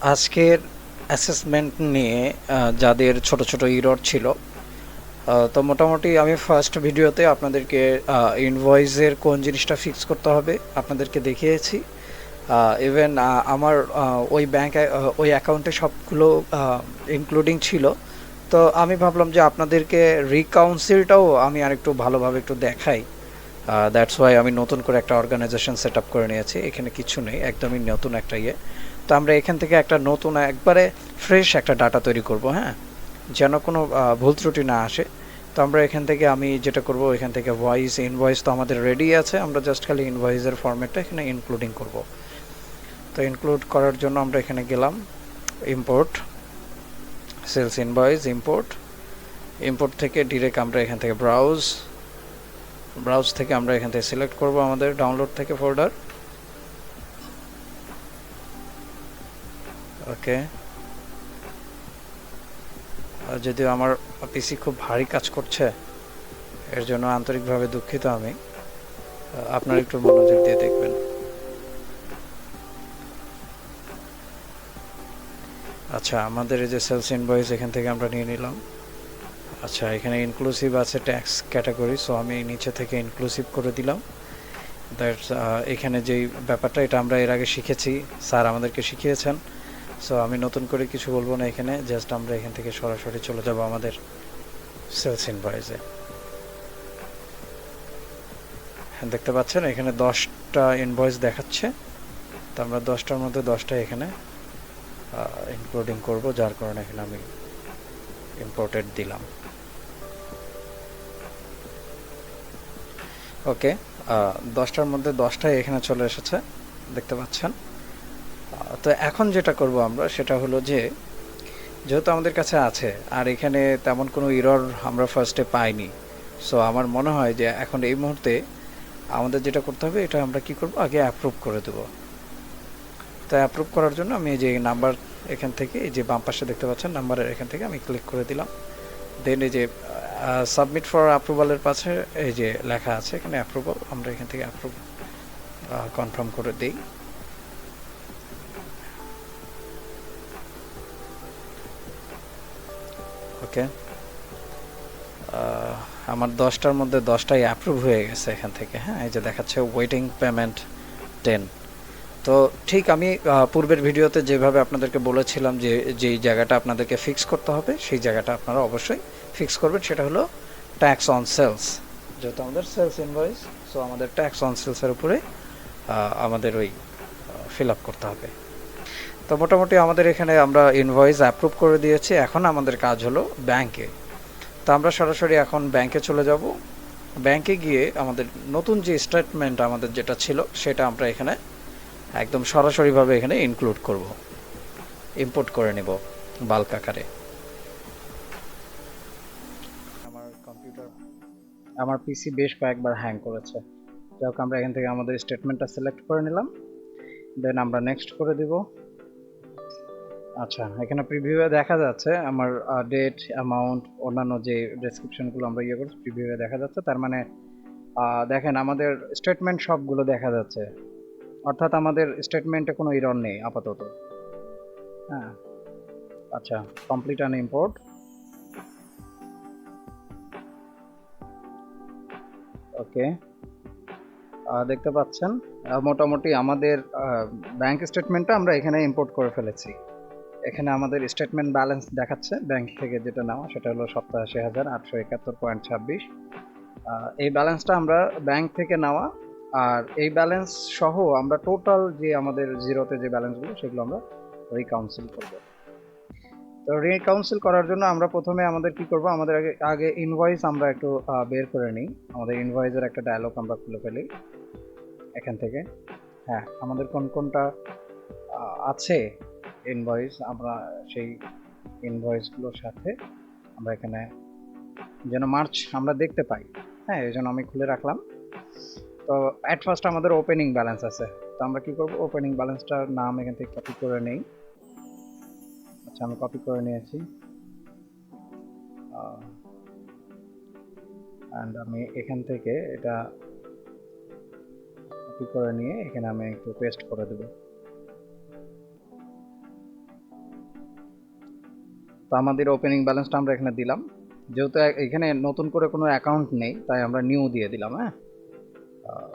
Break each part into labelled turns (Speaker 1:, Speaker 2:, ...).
Speaker 1: আজকের অ্যাসেসমেন্ট নিয়ে যাদের ছোট ছোট ইরর ছিল, তো মোটামুটি আমি ফার্স্ট ভিডিওতে আপনাদেরকে ইনভয়েসের কোন জিনিসটা ফিক্স করতে হবে আপনাদেরকে দেখিয়েছি। ইভেন আমার ওই ওই অ্যাকাউন্টে সবগুলো ইনক্লুডিং ছিল। তো আমি ভাবলাম যে আপনাদেরকে রিকাউন্সিলটাও আমি আরেকটু ভালোভাবে একটু দেখাই। দ্যাটস ওয়াই আমি নতুন করে একটা অর্গানাইজেশন সেট আপ করে নিয়েছি। এখানে কিছু নেই, একদমই নতুন একটা ইয়ে। তো আমরা এখান থেকে একটা নতুন একবারে ফ্রেশ একটা ডাটা তৈরি করব, হ্যাঁ, যেন কোনো ভুল ত্রুটি না আসে। তো আমরা এখান থেকে আমি যেটা করব, এখান থেকে ভয়েস ইনভয়েস তো আমাদের রেডি আছে, আমরা জাস্ট খালি ইনভয়েসের ফরম্যাটটা এখানে ইনক্লুডিং করব। তো ইনক্লুড করার জন্য আমরা এখানে গেলাম, ইম্পোর্ট সেলস ইনভয়েস, ইম্পোর্ট থেকে ডিরেক্ট আমরা এখান থেকে ব্রাউজ থেকে আমরা এখান থেকে সিলেক্ট করব আমাদের ডাউনলোড থেকে ফোল্ডার। ওকে, যদিও আমার পিসি খুব ভারী কাজ করছে, এর জন্য আন্তরিকভাবে দুঃখিত আমি। আপনারা একটু মনোযোগ দিয়ে দেখবেন। আচ্ছা, আমাদের এই যে সেলস ইনভয়েস এখান থেকে আমরা নিয়ে নিলাম। আচ্ছা, এখানে ইনক্লুসিভ আছে ট্যাক্স ক্যাটাগরি, সো আমি নিচে থেকে ইনক্লুসিভ করে দিলাম। দ্যাটস এখানে যেই ব্যাপারটা, এটা আমরা এর আগে শিখেছি, স্যার আমাদেরকে শিখিয়েছেন। সো আমি নতুন করে কিছু বলবো না এখানে, জাস্ট আমরা এখান থেকে সরাসরি চলে যাব আমাদের সেলস ইনভয়েসে। দেখতে পাচ্ছেন এখানে 10টা ইনভয়েস দেখাচ্ছে। তো আমরা 10টার মধ্যে 10টা এখানে ইনক্লুডিং করব, যার কারণে এখানে আমি ইম্পোর্টেড দিলাম। ওকে, 10টার মধ্যে 10টাই এখানে চলে এসেছে, দেখতে পাচ্ছেন। তো এখন যেটা করব আমরা সেটা হলো যে, যেহেতু আমাদের কাছে আছে আর এখানে তেমন কোনো ইরর আমরা ফার্স্টে পাইনি, সো আমার মনে হয় যে এখন এই মুহূর্তে আমাদের যেটা করতে হবে, এটা আমরা কি করব, আগে অ্যাপ্রুভ করে দেব। তো অ্যাপ্রুভ করার জন্য আমি এই যে নাম্বার, এখান থেকে এই যে বাম পাশে দেখতে পাচ্ছেন নাম্বারের, এখান থেকে আমি ক্লিক করে দিলাম। দেন এই যে সাবমিট ফর অ্যাপ্রুভালের পাশে এই যে লেখা আছে এখানে অ্যাপ্রুভাল, আমরা এখান থেকে অ্যাপ্রুভ কনফার্ম করে দিই। ওকে, আমার 10টার মধ্যে 10টাই অ্যাপ্রুভ হয়ে গেছে এখান থেকে, হ্যাঁ, এই যে দেখাচ্ছে ওয়েটিং পেমেন্ট 10। তো ঠিক আমি পূর্বের ভিডিওতে যেভাবে আপনাদেরকে বলেছিলাম যে যেই জায়গাটা আপনাদেরকে ফিক্স করতে হবে, সেই জায়গাটা আপনারা অবশ্যই ফিক্স করবেন, সেটা হলো ট্যাক্স অন সেলস। যেহেতু আমাদের সেলস ইনভয়েস, সো আমাদের ট্যাক্স অন সেলসের উপরে আমাদের ওই ফিল আপ করতে হবে। তো মোটামুটি আমাদের এখানে আমরা ইনভয়েস অ্যাপ্রুভ করে দিয়েছি। এখন আমাদের কাজ হলো ব্যাংকে। তো আমরা সরাসরি এখন ব্যাংকে চলে যাব। ব্যাংকে গিয়ে আমাদের নতুন যে স্টেটমেন্ট আমাদের যেটা ছিল, সেটা আমরা এখানে একদম সরাসরিভাবে এখানে ইনক্লুড করব, ইম্পোর্ট করে নেব বাল্ক আকারে। আমার পিসি বেশ কয়েকবার হ্যাং করেছে। যাই হোক, আমরা এখান থেকে আমাদের স্টেটমেন্টটা সিলেক্ট করে নিলাম, দেন আমরা নেক্সট করে দিব। আচ্ছা, এখানে প্রিভিউয়ে দেখা যাচ্ছে আমার ডেট, অ্যামাউন্ট, অন্যান্য যে ডেসক্রিপশনগুলো আমরা ইয়ে করছি প্রিভিউয়ে দেখা যাচ্ছে। তার মানে দেখেন আমাদের স্টেটমেন্ট সবগুলো দেখা যাচ্ছে, অর্থাৎ আমাদের স্টেটমেন্টে কোনো এরর নেই আপাতত। হ্যাঁ, আচ্ছা, কমপ্লিট অ্যান্ড ইম্পোর্ট। ওকে, দেখতে পাচ্ছেন মোটামুটি আমাদের ব্যাংক স্টেটমেন্টটা আমরা এখানে ইম্পোর্ট করে ফেলেছি। এখানে আমাদের স্টেটমেন্ট ব্যালেন্স দেখাচ্ছে ব্যাংক থেকে যেটা নেওয়া, সেটা হলো 87,871.26। এই ব্যালেন্সটা আমরা ব্যাংক থেকে নেওয়া, আর এই ব্যালেন্স সহ আমরা টোটাল যে আমাদের জিরোতে যে ব্যালেন্সগুলো, সেগুলো আমরা রিকাউন্সিল করব। তো রিকাউন্সিল করার জন্য আমরা প্রথমে আমাদের কি করব, আমাদের আগে আগে ইনভয়েস আমরা একটু বের করে নিই। আমাদের ইনভয়েসের একটা ডায়লগ আমরা খুলে ফেলি এখান থেকে। হ্যাঁ, আমাদের কোন কোনটা আছে ইনভয়েস, আমরা সেই ইনভয়েসগুলোর সাথে আমরা এখানে যেন মার্চ আমরা দেখতে পাই। হ্যাঁ, এই জন্য আমি খুলে রাখলাম। তো অ্যাট ফার্স্ট আমাদের ওপেনিং ব্যালেন্স আছে। তো আমরা কি করব, ওপেনিং ব্যালেন্সটার নাম এখান থেকে কপি করে নেই। আচ্ছা, আমি কপি করে নিয়েছি, অ্যান্ড আমি এখান থেকে এটা কপি করে নিয়ে এখানে আমি একটু পেস্ট করে দেব। তো আমাদের ওপেনিং ব্যালেন্সটা আমরা এখানে দিলাম, যেহেতু এখানে নতুন করে কোনো অ্যাকাউন্ট নেই তাই আমরা নিউ দিয়ে দিলাম। হ্যাঁ,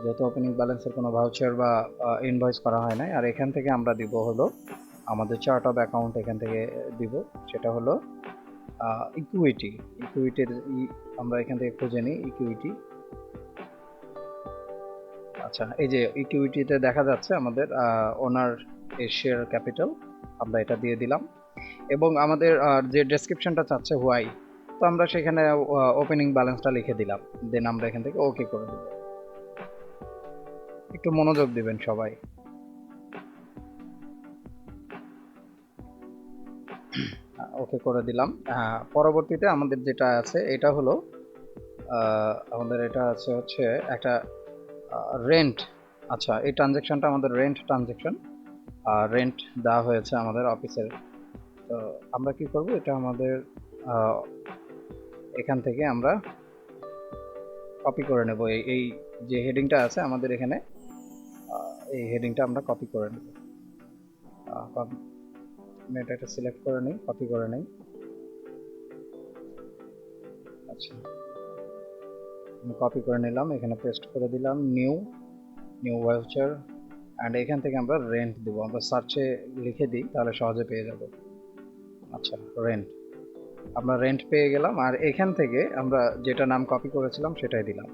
Speaker 1: যেহেতু ওপেনিং ব্যালেন্সের কোনো ভাউচার বা ইনভয়েস করা হয় নাই। আর এখান থেকে আমরা দিব হলো আমাদের চার্ট অফ অ্যাকাউন্ট, এখান থেকে দিব, সেটা হলো ইকুইটি। ইকুইটির আমরা এখান থেকে খুঁজে নিই ইকুইটি। আচ্ছা, এই যে ইকুইটিতে দেখা যাচ্ছে আমাদের ওনার শেয়ার ক্যাপিটাল, আমরা এটা দিয়ে দিলাম। এবং আমাদের যে ডেসক্রিপশনটা চাচ্ছে হোয়াই, তো আমরা সেখানে ওপেনিং ব্যালেন্সটা লিখে দিলাম। দেন আমরা এখান থেকে ওকে করে দেব। একটু মনোযোগ দিবেন সবাই। ওকে করে দিলাম। পরবর্তীতে আমাদের যেটা আছে এটা হলো আমাদের এটা আছে হচ্ছে একটা রেন্ট। আচ্ছা, এই ট্রানজ্যাকশনটা আমাদের রেন্ট ট্রানজ্যাকশন, রেন্ট দেওয়া হয়েছে আমাদের অফিসের। তো আমরা কি করব, এটা আমাদের এখান থেকে আমরা কপি করে নেব। এই যে হেডিংটা আছে আমাদের এখানে, এই হেডিংটা আমরা কপি করে নেব। এটা সিলেক্ট করে নিই, কপি করে নিই। আচ্ছা, আমি কপি করে নিলাম, এখানে পেস্ট করে দিলাম, নিউ ভাউচার, অ্যান্ড এখান থেকে আমরা রেন্ট দেব। আমরা সার্চে লিখে দিই, তাহলে সহজে পেয়ে যাব। আচ্ছা, রেন্ট, আমরা রেন্ট পেয়ে গেলাম। আর এখান থেকে আমরা যেটা নাম কপি করেছিলাম সেটাই দিলাম।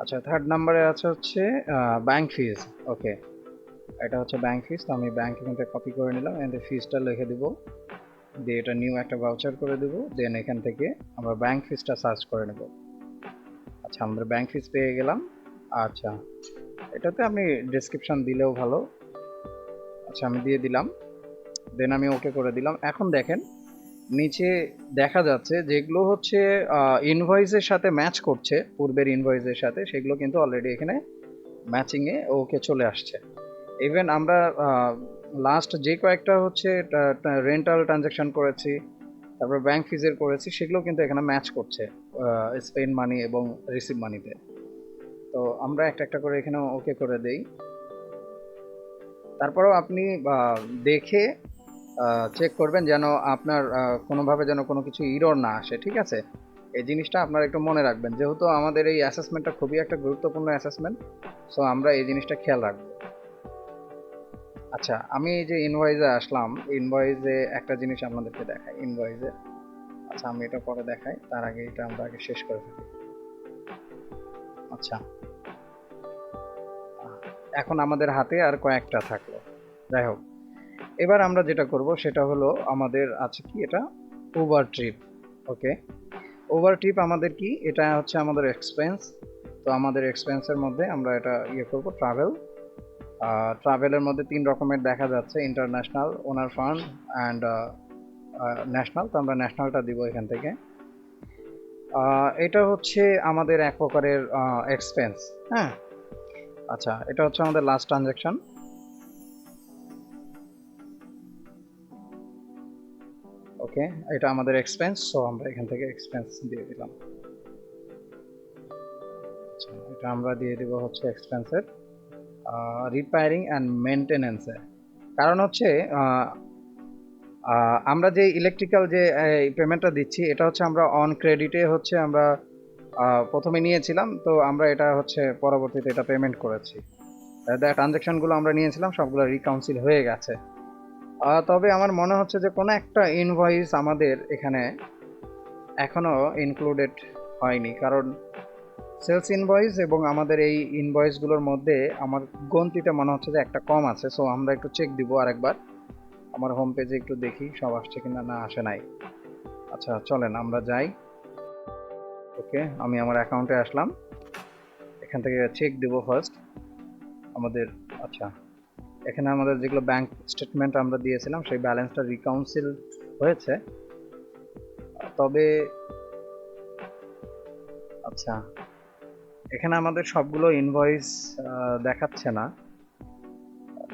Speaker 1: আচ্ছা, থার্ড নাম্বারে আছে হচ্ছে ব্যাংক ফিজ। ওকে, এটা হচ্ছে ব্যাংক ফিজ। তো আমি ব্যাংক এখান থেকে কপি করে নিলাম, এখান ফিজটা লিখে দিব, দিয়ে এটা নিউ একটা ভাউচার করে দেব। দেন এখান থেকে আমরা ব্যাংক ফিজটা সার্চ করে নেব। আচ্ছা, আমাদের ব্যাংক ফিজ পেয়ে গেলাম। আচ্ছা, এটাতে আমি ডেসক্রিপশন দিলেও ভালো। আচ্ছা, আমি দিয়ে দিলাম, দেন আমি ওকে করে দিলাম। এখন দেখেন নিচে দেখা যাচ্ছে যেগুলো হচ্ছে ইনভয়েসের সাথে ম্যাচ করছে, পূর্বের ইনভয়েসের সাথে, সেগুলো কিন্তু অলরেডি এখানে ম্যাচিংয়ে ওকে চলে আসছে। ইভেন আমরা লাস্ট যে কয়েকটা হচ্ছে রেন্টাল ট্রানজ্যাকশন করেছি, তারপর ব্যাংক ফিজের করেছি, সেগুলো কিন্তু এখানে ম্যাচ করছে স্পেন্ড মানি এবং রিসিভ মানিতে। তো আমরা একটা একটা করে এখানে ওকে করে দেই। তারপরেও আপনি দেখে চেক করবেন যেন আপনার কোনোভাবে যেন কোনো কিছু ইরর না আসে, ঠিক আছে? এই জিনিসটা আপনারা একটু মনে রাখবেন, যেহেতু আমাদের এই অ্যাসেসমেন্টটা খুবই একটা গুরুত্বপূর্ণ অ্যাসেসমেন্ট, সো আমরা এই জিনিসটা খেয়াল রাখবো। আচ্ছা, আমি এই যে ইনভয়েসে আসলাম, ইনভয়েসে একটা জিনিস আপনাদেরকে দেখাই ইনভয়েসে। আচ্ছা, আমি এটা পরে দেখাই, তার আগে এটা আমরা আগে শেষ করে ফেলি। আচ্ছা, এখন আমাদের হাতে আর কয়েকটা থাকলো, যাই হোক। এবার আমরা যেটা করব সেটা হলো আমাদের আছে কি, এটা ওভার ট্রিপ। ওকে, ওভার ট্রিপ আমাদের কি, এটা হচ্ছে আমাদের এক্সপেন্স। তো আমাদের এক্সপেন্সের মধ্যে আমরা এটা করব ট্রাভেল। ট্রাভেলের মধ্যে 3 রকমের দেখা যাচ্ছে, international, owner fund and national. তো আমরা ন্যাশনালটা দিব এখান থেকে। এটা হচ্ছে আমাদের এক প্রকারের এক্সপেন্স। হ্যাঁ, আচ্ছা, এটা হচ্ছে আমাদের লাস্ট ট্রানজ্যাকশন। ওকে, এটা আমাদের এক্সপেন্স, সো আমরা এখান থেকে এক্সপেন্স দিয়ে দিলাম। আচ্ছা, এটা আমরা দিয়ে দিব হচ্ছে এক্সপেন্সের রিপেয়ারিং অ্যান্ড মেনটেনেন্সে। কারণ হচ্ছে আমরা যে ইলেকট্রিক্যাল যে পেমেন্টটা দিচ্ছি, এটা হচ্ছে আমরা অন ক্রেডিটে হচ্ছে আমরা প্রথমে নিয়েছিলাম। তো আমরা এটা হচ্ছে পরবর্তীতে এটা পেমেন্ট করেছি। ট্রানজ্যাকশনগুলো আমরা নিয়েছিলাম সবগুলো রিকাউন্সিল হয়ে গেছে। তবে আমার মনে হচ্ছে যে কোনো একটা ইনভয়েস আমাদের এখানে এখনও ইনক্লুডেড হয়নি, কারণ সেলস ইনভয়েস এবং আমাদের এই ইনভয়েসগুলোর মধ্যে আমার গন্তিতে মনে হচ্ছে যে একটা কম আছে। সো আমরা একটু চেক দিব আরেকবার, আমার হোম পেজে একটু দেখি সব আসছে কিনা, না আসে নাই। আচ্ছা, চলেন আমরা যাই। ওকে, আমি আমার অ্যাকাউন্টে আসলাম, এখান থেকে চেক দিব ফার্স্ট আমাদের। আচ্ছা, এখানে আমাদের যেগুলো ব্যাংক স্টেটমেন্ট আমরা দিয়েছিলাম সেই ব্যালেন্সটা রিকাউন্সিল হয়েছে, তবে আচ্ছা, এখানে আমাদের সবগুলো ইনভয়েস দেখাচ্ছে না।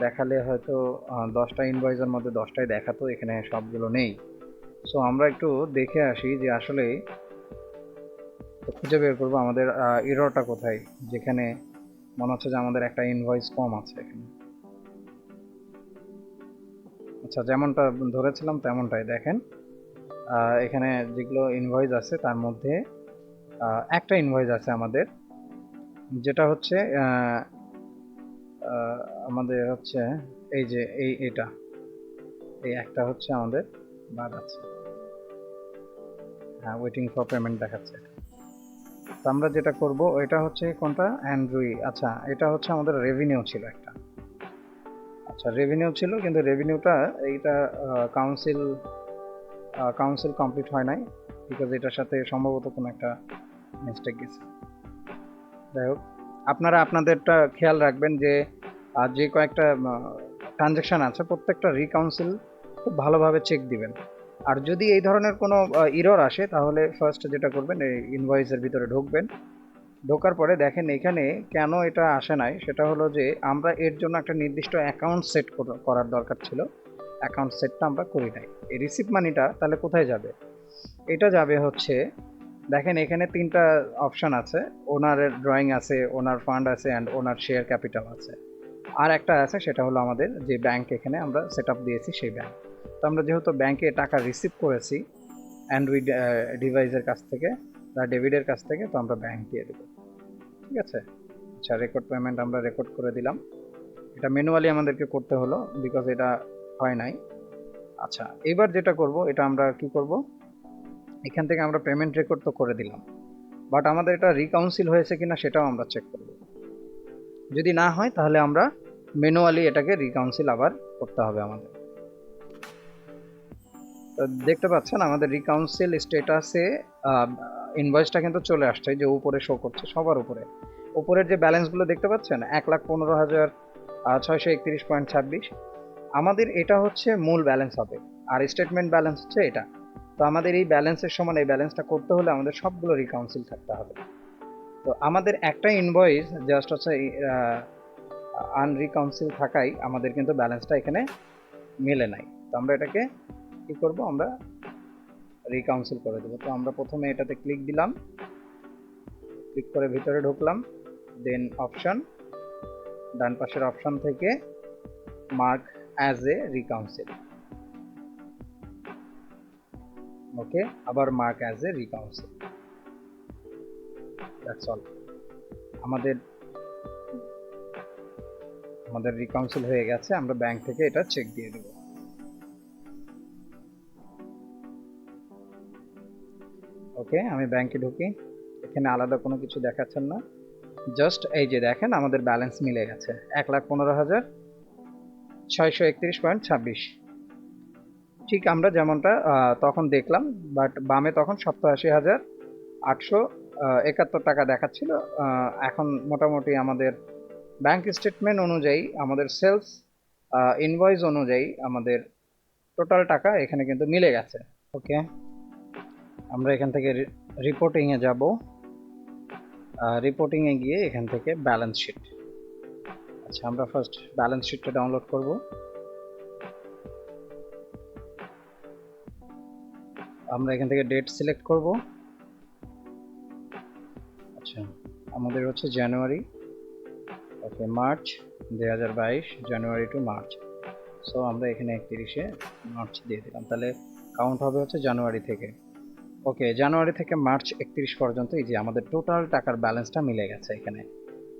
Speaker 1: দেখালে হয়তো 10টা ইনভয়েসের মধ্যে 10টাই দেখাতো, এখানে সবগুলো নেই। সো আমরা একটু দেখে আসি যে আসলে খুঁজে বের করবো আমাদের এররটা কোথায়, যেখানে মনে হচ্ছে যে আমাদের একটা ইনভয়েস কম আছে এখানে। আচ্ছা, যেমনটা ধরেছিলাম তেমনটাই দেখেন, এখানে যেগুলো ইনভয়েস আছে তার মধ্যে একটা ইনভয়েস আছে আমাদের, যেটা হচ্ছে আমাদের হচ্ছে এই যে এটা এই একটা হচ্ছে আমাদের বাদ আছে। হ্যাঁ, ওয়েটিং ফর পেমেন্ট দেখাচ্ছে। তো আমরা যেটা করব এটা হচ্ছে কোনটা, অ্যান্ড্রয়েড। আচ্ছা, এটা হচ্ছে আমাদের রেভিনিউ ছিল একটা। আচ্ছা, রেভিনিউ ছিল, কিন্তু রেভিনিউটা এইটা কাউন্সিল কমপ্লিট হয় নাই, বিকজ এটার সাথে সম্ভবত কোনো একটা মিস্টেক গেছে। যাই হোক, আপনারা আপনাদেরটা খেয়াল রাখবেন যে যে কয়েকটা ট্রানজ্যাকশন আছে প্রত্যেকটা রিকাউন্সিল খুব ভালোভাবে চেক দিবেন। আর যদি এই ধরনের কোনো ইরর আসে তাহলে ফার্স্ট যেটা করবেন, এই ইনভয়েসের ভিতরে ঢুকবেন। ঢোকার পরে দেখেন এখানে কেন এটা আসে নাই, সেটা হলো যে আমরা এর জন্য একটা নির্দিষ্ট অ্যাকাউন্ট সেট করার দরকার ছিল। অ্যাকাউন্ট সেটটা আমরা করি নাই। এই রিসিভ মানিটা তাহলে কোথায় যাবে? এটা যাবে হচ্ছে, দেখেন এখানে তিনটা অপশন আছে, ওনারের ড্রয়িং আছে, ওনার ফান্ড আছে, অ্যান্ড ওনার শেয়ার ক্যাপিটাল আছে। আর একটা আছে, সেটা হলো আমাদের যে ব্যাংক এখানে আমরা সেট আপ দিয়েছি সেই ব্যাংক। তো আমরা যেহেতু ব্যাংকে টাকা রিসিভ করেছি অ্যান্ড্রয়েড ডিভাইসের কাছ থেকে বা ডেভিডের কাছ থেকে, তো আমরা ব্যাংক দিয়ে দেবো। ঠিক আছে। আচ্ছা, রেকর্ড পেমেন্ট আমরা রেকর্ড করে দিলাম। এটা ম্যানুয়ালি আমাদেরকে করতে হলো, বিকজ এটা হয় নাই। আচ্ছা, এবার যেটা করব, এটা আমরা কি করব, এখান থেকে আমরা পেমেন্ট রেকর্ড তো করে দিলাম, বাট আমাদের এটা রিকাউন্সিল হয়েছে কিনা সেটাও আমরা চেক করব। যদি না হয় তাহলে আমরা ম্যানুয়ালি এটাকে রিকাউন্সিল আবার করতে হবে আমাদের। তো দেখতে পাচ্ছেন আমাদের রিকাউন্সিল স্ট্যাটাসে ইনভয়েসটা কিন্তু চলে আসছে, যে উপরে শো করছে সবার উপরে। উপরের যে ব্যালেন্সগুলো দেখতে পাচ্ছেন 1,15,631.26, আমাদের এটা হচ্ছে মূল ব্যালেন্স হবে, আর স্টেটমেন্ট ব্যালেন্স হচ্ছে এটা। তো আমাদের এই ব্যালেন্সের সমান এই ব্যালেন্সটা করতে হলে আমাদের সবগুলো রিকাউন্সিল থাকতে হবে। তো আমাদের একটা ইনভয়েস জাস্ট হচ্ছে আনরিকাউন্সিল থাকাই আমাদের কিন্তু ব্যালেন্সটা এখানে মেলে নাই। তো আমরা এটাকে কি করব, আমরা রিকাউন্সিল করে দেবো। তো আমরা প্রথমে এটাতে ক্লিক দিলাম, ক্লিক করে ভিতরে ঢুকলাম, দেন অপশন, ডান পাশের অপশন থেকে mark as a reconcile. Okay, আবার mark as a reconcile. That's all. আমাদের রিকাউন্সিল হয়ে গেছে। আমরা ব্যাংক থেকে এটা চেক দিয়ে দেব। ওকে, আমি ব্যাংকে ঢুকি। এখানে আলাদা কোনো কিছু দেখাচ্ছেন না, জাস্ট এই যে দেখেন আমাদের ব্যালেন্স মিলে গেছে 1,15,631.26। ঠিক আমরা যেমনটা তখন দেখলাম, বাট বামে তখন 87,871 টাকা দেখাচ্ছিল। এখন মোটামুটি আমাদের ব্যাংক স্টেটমেন্ট অনুযায়ী, আমাদের সেলস ইনভয়েস অনুযায়ী আমাদের টোটাল টাকা এখানে কিন্তু মিলে গেছে। ওকে, আমরা এখান থেকে রিপোর্টিংয়ে যাব। রিপোর্টিংয়ে গিয়ে এখান থেকে ব্যালেন্স শিট। আচ্ছা, আমরা ফার্স্ট ব্যালেন্স শিটটা ডাউনলোড করব। আমরা এখান থেকে ডেট সিলেক্ট করব। আচ্ছা, আমাদের হচ্ছে জানুয়ারি, ওকে, মার্চ 2022, জানুয়ারি টু মার্চ। সো আমরা এখানে 31শে মার্চ দিয়ে দিলাম, তাহলে কাউন্ট হবে হচ্ছে জানুয়ারি থেকে। ওকে, জানুয়ারি থেকে মার্চ 31 পর্যন্ত এই যে আমাদের টোটাল টাকার ব্যালেন্সটা মিলে গেছে এখানে।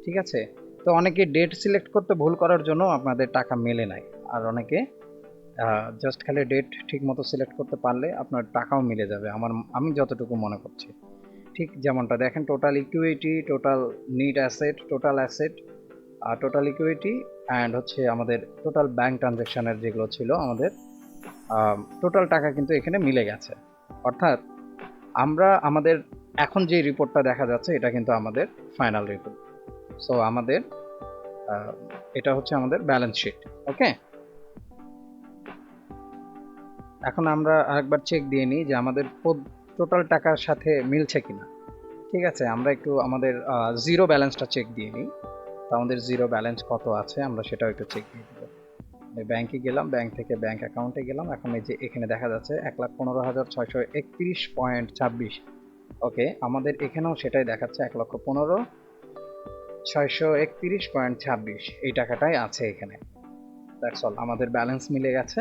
Speaker 1: ঠিক আছে। তো অনেকে ডেট সিলেক্ট করতে ভুল করার জন্য আপনাদের টাকা মেলে নাই, আর অনেকে জাস্ট খালি ডেট ঠিক মতো সিলেক্ট করতে পারলে আপনার টাকাও মিলে যাবে, আমি যতটুকু মনে করছি। ঠিক যেমনটা দেখেন, total equity, total NEET asset, total asset, total equity, and হচ্ছে আমাদের টোটাল ব্যাংক ট্রানজ্যাকশনের যেগুলো ছিল আমাদের টোটাল টাকা কিন্তু এখানে মিলে গেছে। অর্থাৎ আমরা আমাদের এখন যে রিপোর্টটা দেখা যাচ্ছে এটা কিন্তু আমাদের ফাইনাল রিপোর্ট। সো আমাদের এটা হচ্ছে আমাদের ব্যালেন্স শিট। ওকে, এখন আমরা আরেকবার চেক দিয়ে নিই যে আমাদের টোটাল টাকার সাথে মিলছে কিনা। ঠিক আছে, আমরা একটু আমাদের জিরো ব্যালেন্সটা চেক দিয়ে নিই। তো আমাদের জিরো ব্যালেন্স কত আছে আমরা সেটাও একটু চেক দিয়ে দেবো। ব্যাংকে গেলাম, ব্যাংক থেকে ব্যাংক অ্যাকাউন্টে গেলাম। এখন এই যে এখানে দেখা যাচ্ছে 1,15,631.26। ওকে, আমাদের এখানেও সেটাই দেখাচ্ছে 1,15,631.26। এই টাকাটাই আছে এখানে। দ্যাটস অল, আমাদের ব্যালেন্স মিলে গেছে।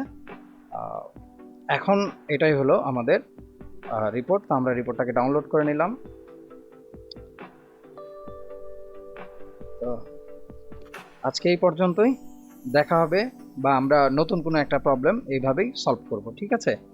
Speaker 1: এখন এটাই হলো আমাদের রিপোর্ট, তো আমরা রিপোর্টটাকে ডাউনলোড করে নিলাম। তো আজকে এই পর্যন্তই, দেখা হবে বা আমরা নতুন কোনো একটা প্রবলেম এইভাবেই সলভ করব, ঠিক আছে।